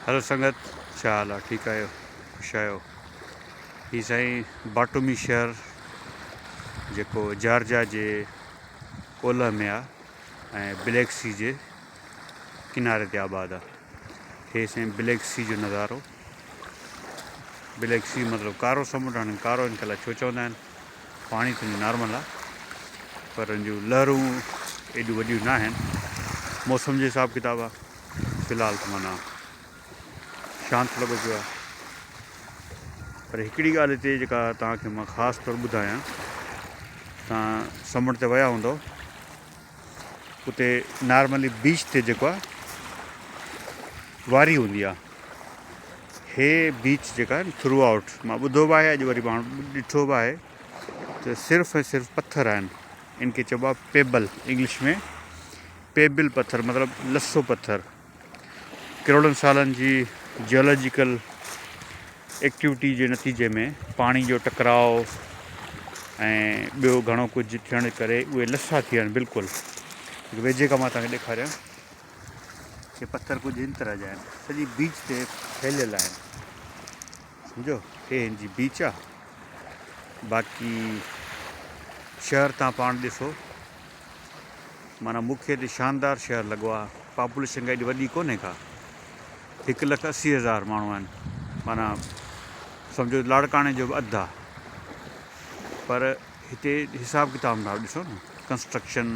Hello संगत, छा हाल आहे? ठीकु आहियो? ख़ुशि आहियो? हीउ साईं बाटुमी शहर जेको जॉर्जिया जे ओलह में आहे ऐं ब्लैक सी जे किनारे ते आबाद आहे। हे साईं ब्लैक सी जो नज़ारो। ब्लैक सी मतिलबु कारो समुंडु। हाणे कारो हिन करे छो चवंदा आहिनि? पाणी त नॉर्मल आहे पर हिन जूं लहरूं एॾियूं वॾियूं न आहिनि। मौसम जे हिसाब किताब आहे। फ़िलहालु त माना शांत लॻो पियो आहे। पर हिकिड़ी ॻाल्हि हिते जेका तव्हांखे मां ख़ासि तौरु ॿुधायां, तव्हां समुंड ते विया हूंदव, उते नॉर्मली बीच ते जेको आहे वारी हूंदी आहे। हे बीच जेका आहे थ्रू आउट मां ॿुधो बि आहे, अॼु वरी माण्हू ॾिठो बि आहे त सिर्फ़ु ऐं सिर्फ़ु पथर आहिनि। इनखे चइबो आहे पेबल, इंग्लिश में पेबिल पथर मतिलबु लसो पथर। करोड़नि सालनि जी जियोलॉजिकल एक्टिविटी जे नतीजे में पाणी जो टकराव ऐं ॿियो घणो कुझु थियण करे उहे लसा थी विया आहिनि। बिल्कुलु वेझे खां मां तव्हांखे ॾेखारियां कि पथर कुझु हिन तरह जा आहिनि, सॼी बीच ते फैलियल आहिनि। सम्झो, हे हिन जी बीच आहे। बाक़ी शहर तव्हां पाण ॾिसो, माना मूंखे हिते शानदार शहर लॻो आहे। पॉपुलेशन का एॾी वॾी कोन्हे का, 1,80,000 माण्हू आहिनि। माना सम्झो लाड़काणे जो बि अधु आहे। पर हिते हिसाब किताब न ॾिसो न, कंस्ट्रक्शन,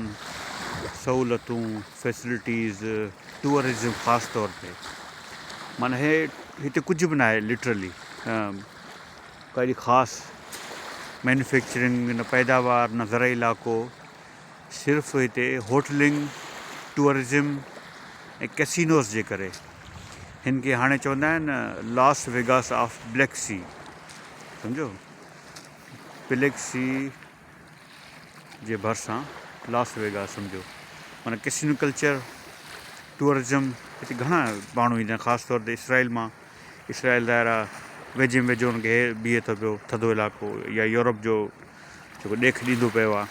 सहूलतूं, फैसिलिटीज़, टूरिज़म ख़ासि तौर ते। माना हिते कुझु बि न आहे लिटरली। काई ख़ासि मैन्युफैक्चरिंग न, पैदावार न, ज़राई इलाइक़ो। सिर्फ़ु हिते होटलिंग, टूरिज़म ऐं कैसीनोज़ जे करे हिन खे हाणे चवंदा आहिनि Las Vegas of Black Sea. सम्झो, ब्लैक सी जे भरिसां लॉस वेगास। सम्झो, माना कैसीनो कल्चर, टूरिज़म। हिते घणा माण्हू ईंदा आहिनि, ख़ासि तौर ते इसराइल मां। इसराइल दायरा वेझे में वेझो हुनखे बीहे थो पियो, थधो इलाइक़ो, या यूरोप जो जेको ॾेख ॾींदो पियो आहे।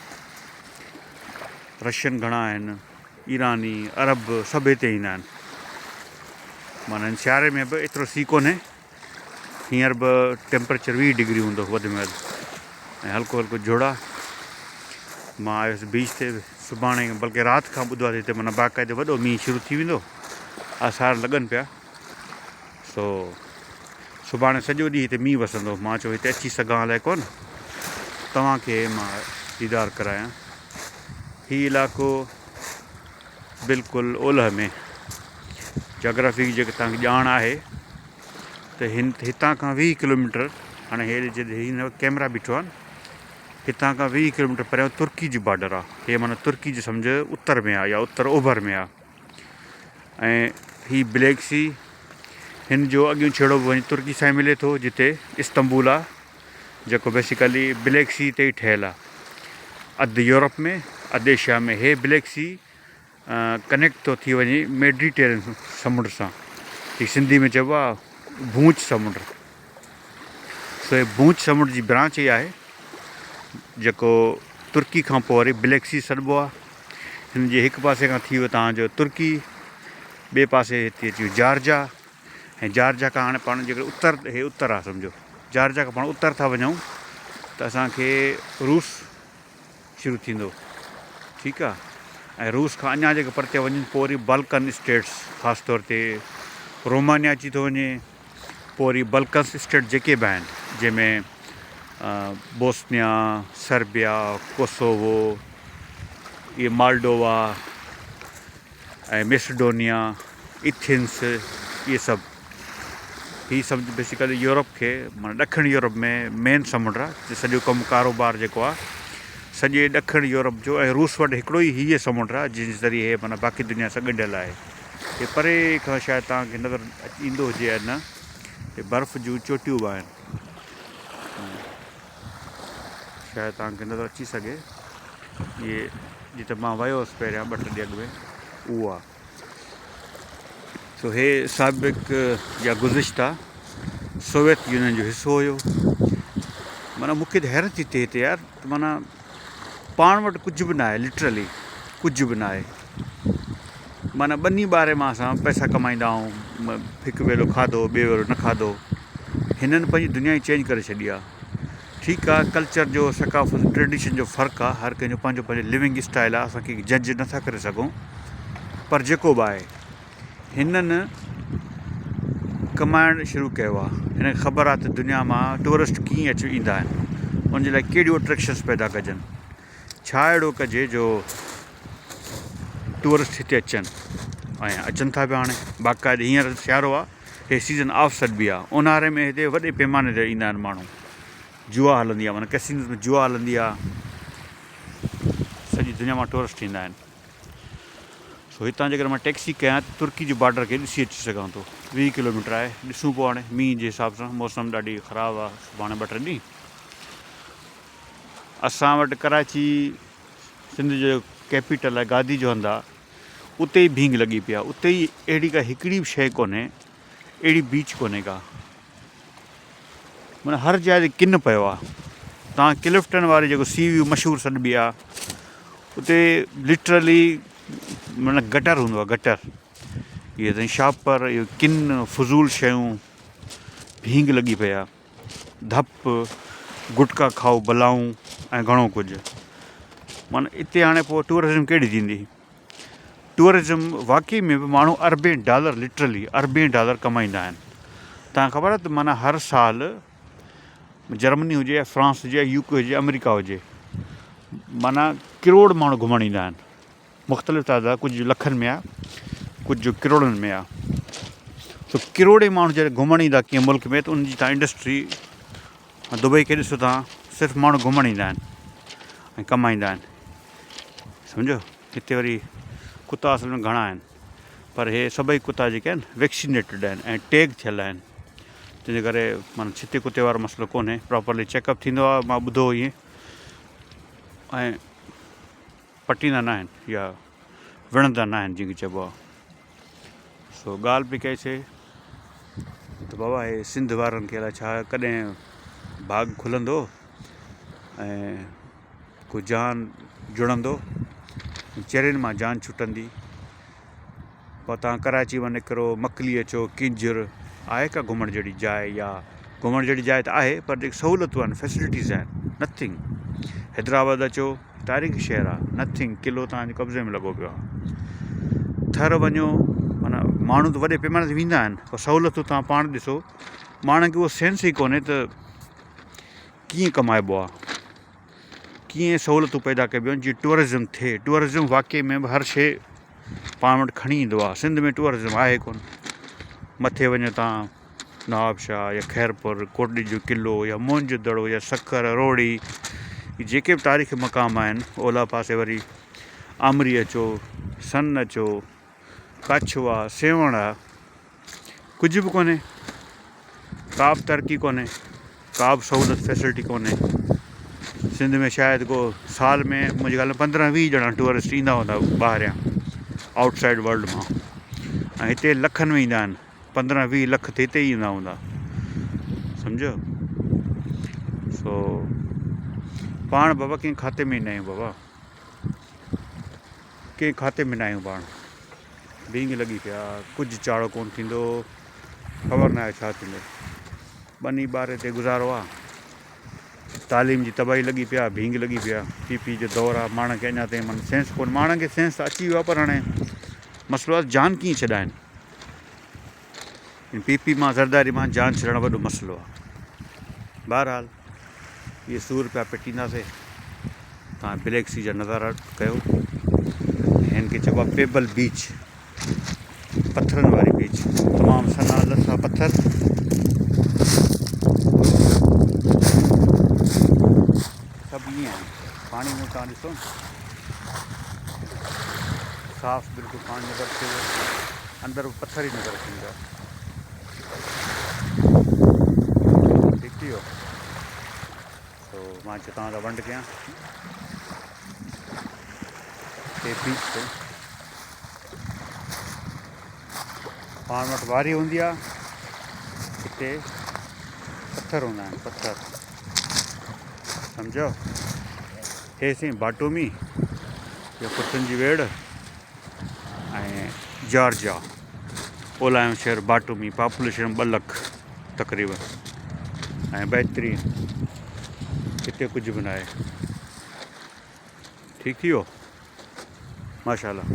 रशियन घणा आहिनि, ईरानी, अरब, सभु हिते ईंदा आहिनि। माना हिन सियारे में बि एतिरो सी कोन्हे। हींअर बि टेम्परेचर 20 डिग्री हूंदो वधि में वधि, ऐं हल्को हल्को झोड़ा। मां आयुसि बीच ते सुभाणे, बल्कि राति खां ॿुधो आहे हिते माना बाक़ाइदे वॾो मींहुं शुरू थी वेंदो, आसार लॻनि पिया। सो सुभाणे सॼो ॾींहुं हिते मींहुं वसंदो। मां चयो हिते अची सघां अलाए कोन, तव्हांखे मां दीदार करायां। हीउ इलाइक़ो बिल्कुलु ओलह में, जोग्राफी जेके तव्हांखे ॼाण आहे त हितां खां 20 किलोमीटर, हाणे हे हिन कैमरा बीठो आहे, हितां खां 20 किलोमीटर परियां तुर्की जी बॉर्डर आहे। हे माना तुर्की जो सम्झ उत्तर में आहे या उत्तर ओभर में आहे। ऐं हीउ ब्लैक सी, हिन जो अॻियूं छेड़ो बि वञी तुर्की सां मिले थो, जिते इस्तंबुल आहे, जेको बेसिकली ब्लैक सी ते ई ठहियलु आहे। अधु यूरोप में, अधु एशिया में। हे ब्लैक सी कनेक्ट थो थी वञे मेडिटेरेनियन समुंड सां। हीउ सिंधी में चइबो आहे भूंच समुंड। सो हे भूंच समुंड जी ब्रांच ई आहे, जेको तुर्की खां पोइ वरी ब्लैक सी सॾिबो आहे। हिन जे हिकु पासे खां थी वियो तव्हांजो तुर्की, ॿिए पासे हिते अची वियो जॉर्जिया। ऐं जॉर्जिया खां हाणे पाण जेकर उत्तर, हे उत्तर आहे सम्झो, जॉर्जिया खां पाण उत्तर था वञूं त असांखे रूस शुरू थींदो। ठीकु आहे। ऐं रूस खां अञा जेके परते वञनि, पोइ वरी बाल्कन स्टेट्स, ख़ासि तौर ते रोमानिया अची थो वञे, पोइ वरी बल्कन्स स्टेट जेके बि आहिनि, जंहिंमें बोस्निया, सर्बिया, कोसोवो, इहे माल्डोवा ऐं मेसिडोनिया, एथेंस, इहे सभु। हीअ सभु बेसिकली यूरोप खे, माना ॾखिण यूरोप में मेन समुंड आहे। सॼो कमु कारोबार जेको आहे सॼे ॾखिण यूरोप जो, ऐं रूस वटि हिकिड़ो ई हीअ समुंड आहे जंहिं ज़रिए माना बाक़ी दुनिया सां ॻंढियल आहे। हे परे खां शायदि तव्हांखे नज़र ईंदो हुजे या न, हे बर्फ़ जूं चोटियूं बि आहिनि, शायदि तव्हांखे नज़र अची सघे। इहे जिते मां वियो हुउसि पहिरियां 2 टे ॾींहं अॻु में, उहो आहे। सो हे साबिक़ या गुज़िश्ता सोवियत यूनियन जो हिसो हुयो। माना मूंखे त हैरत थी थिए हिते यार, माना पाण वटि कुझु बि न आहे, लिटरली कुझु बि न आहे। माना ॿनी ॿारे मां असां पैसा कमाईंदा आहियूं, हिकु वेलो खाधो ॿिए वेलो न खाधो। हिननि पंहिंजी दुनिया ई चेंज करे छॾी आहे। ठीकु आहे, कल्चर जो सकाफ़त ट्रेडिशन जो फ़र्क़ु आहे, हर कंहिंजो पंहिंजो पंहिंजो लिविंग स्टाइल आहे, असांखे जज नथा करे सघूं। पर जेको बि आहे, हिननि कमाइणु शुरू कयो आहे। हिनखे ख़बर आहे त दुनिया मां टूरिस्ट कीअं अची ईंदा आहिनि, उनजे लाइ कहिड़ियूं अट्रेक्शन्स पैदा कजनि, छा अहिड़ो कजे जो टूरिस्ट हिते अचनि। ऐं अचनि था पिया। हाणे बाक़ाइदे हींअर सियारो आहे, हे सीज़न ऑफसेट बि आहे। ऊन्हारे में हिते वॾे पैमाने ते ईंदा आहिनि माण्हू। जुआ हलंदी आहे, माना कैसीनोज़ में जुआ हलंदी आहे, सॼी दुनिया मां टूरिस्ट ईंदा आहिनि। सो हितां जेकर मां टैक्सी कयां त तुर्की जे बॉर्डर खे ॾिसी अची सघां थो। 20 किलोमीटर आहे, ॾिसूं पोइ हाणे मींहं जे हिसाब सां। मौसम ॾाढी ख़राबु आहे सुभाणे 2-3 ॾींहं। असां वटि कराची सिंध जो कैपिटल आहे, गादी जो हंधु आहे, उते ई भींग लॻी पई आहे। उते ई अहिड़ी का हिकिड़ी बि शइ कोन्हे, अहिड़ी बीच कोन्हे का, माना हर जाइ ते किन पियो आहे। तव्हां क्लिफ्टन वारी जेको सी व्यू मशहूरु सॾिबी आहे, उते लिटरली माना गटर हूंदो आहे, गटर। इहे साईं शापर, इहो किन, फज़ूल शयूं, भींग लॻी पई आहे, धप, गुटका खाओ बलाऊं ऐं घणो कुझु। माना हिते हाणे पोइ टूरिज़म कहिड़ी थींदी? टूरिज़म वाक़ई में बि माण्हू $40 लिटरली $40 कमाईंदा आहिनि। तव्हांखे ख़बर आहे त माना हर साल जर्मनी हुजे या फ्रांस हुजे या UK हुजे, अमेरिका हुजे, माना किरोड़ माण्हू घुमणु ईंदा आहिनि। मुख़्तलिफ़ तइदाद, कुझु लखनि में आहे, कुझु किरोड़नि में आहे। सो किरोड़े माण्हू जॾहिं घुमणु ईंदा कंहिं मुल्क में, त उनजी तव्हां इंडस्ट्री, दुबई खे ॾिसो तव्हां, सिर्फ़ु माण्हू घुमणु ईंदा आहिनि ऐं कमाईंदा आहिनि। सम्झो, हिते वरी कुता असल में घणा आहिनि, पर हे सभई कुता जेके आहिनि वैक्सीनेटेड आहिनि ऐं टैग थियल आहिनि। तंहिंजे करे माना छिते कुते वारो मसइलो कोन्हे, प्रॉपरली चेकअप थींदो आहे। मां ॿुधो ईअं, ऐं पटींदा न आहिनि या विढ़ंदा न आहिनि जंहिंखे चइबो आहे। सो ॻाल्हि पई कईसीं त बाबा, हे सिंध वारनि खे अलाए छा कॾहिं भाग खुलंदो ऐं को जान जुड़ंदो, चेरियुनि मां जान छुटंदी। पोइ तव्हां कराची वञी निकिरो, मकली अचो, किंजर, आहे का घुमण जहिड़ी जाइ? या घुमण जहिड़ी जाइ त आहे, पर जेके सहूलियतूं आहिनि, फैसिलिटीज़ आहिनि, नथिंग। हैदराबाद अचो, तारीख़ी शहर आहे, नथिंग। किलो तव्हांजे कब्ज़े में लॻो पियो आहे। थर वञो, माना माण्हू त वॾे पैमाने ते वेंदा आहिनि, पर सहूलियतूं तव्हां पाण ॾिसो, माण्हुनि खे उहो सेंस ई कोन्हे त कीअं कमाइबो आहे, कीअं सहूलियतूं पैदा कबियूं आहिनि जीअं टूरिज़म थिए। टूरिज़म वाक़ई में बि हर शइ पाण वटि खणी ईंदो आहे। सिंध में टूरिज़म आहे कोन। मथे वञो तव्हां नवाबशाह या खैरपुर, कोटड़ी जो क़िलो या मोहन दड़ो या सखर, रोड़ी, जेके बि तारीख़ी मक़ाम आहिनि। ओलह पासे वरी आमरी अचो, सन अचो, कछवा, सेवण आहे, कुझु बि कोन्हे, का बि तरक़ी कोन्हे, का बि सहूलियत फैसिलिटी कोन्हे। सिंध में शायदि को साल में मुंहिंजे ख़्याल में 15-20 ॼणा टूरिस्ट ईंदा हूंदा ॿाहिरियां, आउटसाइड वर्ल्ड मां। ऐं हिते लखनि में ईंदा आहिनि, 15-20 लख त हिते ई ईंदा हूंदा, सम्झो। सो पाण बाबा कंहिं खाते में न आहियूं, बाबा कंहिं खाते में न आहियूं पाण। भींग लॻी पिया, कुझु चाड़ो कोन थींदो, ख़बर न आहे छा थींदो। ॿनी ॿारे ते गुज़ारो आहे, तालीम जी तबाही लॻी पिया, भींग लॻी पिया, PP जो दौरु आहे। माण्हुनि खे अञा ताईं माना सेंस कोन्हे। माण्हुनि खे सेंस अची वियो आहे, पर हाणे मसइलो आहे जान कीअं छॾाइनि। PP मां, ज़रदारी मां जान छॾणु वॾो मसइलो आहे। बहरहाल, इहे ₹100 पिटींदासीं। तव्हां ब्लैक सी जा नज़ारा कयो। हिन खे चइबो आहे पेबल बीच, पथरनि वारी बीच, तमामु सना लसा पथर। सभु ईअं आहिनि। पाणी में तव्हां ॾिसो न, साफ़ु बिल्कुलु पाणी नज़र अचे, अंदरि पथर ई नज़र अचनि था। ठीकु थी वियो। तो मां चयो तव्हां सां वंड कयां ते बीच ते। पाण वटि वारी हूंदी आहे, हिते पथर हूंदा आहिनि, पथर, सम्झो। हे साईं बाटोमी या कुतनि जी वेड़, ऐं जॉर्जिया ओलायो शहर बाटूमी पॉपुलेशन 2 लख तकरीबन ऐं बहितरीन हिते कुछ भी ना है। ठीक थी वियो माशाल्लाह।